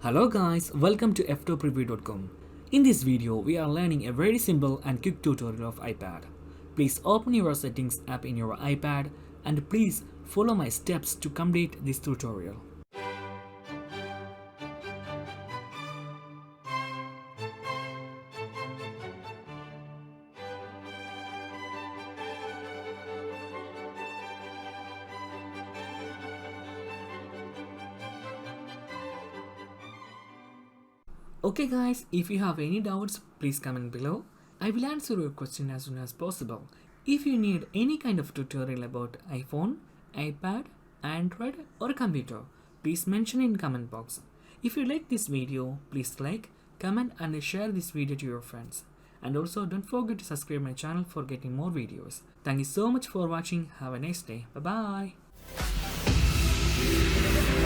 Hello guys, welcome to Ftopreview.com. In this video, we are learning a very simple and quick tutorial of iPad. Please open your settings app in your iPad and please follow my steps to complete this tutorial. Okay guys, if you have any doubts, please comment below. I will answer your question as soon as possible. If you need any kind of tutorial about iPhone, iPad, Android or computer, please mention in comment box. If you like this video, please like, comment and share this video to your friends. And also don't forget to subscribe my channel for getting more videos. Thank you so much for watching. Have a nice day. Bye bye.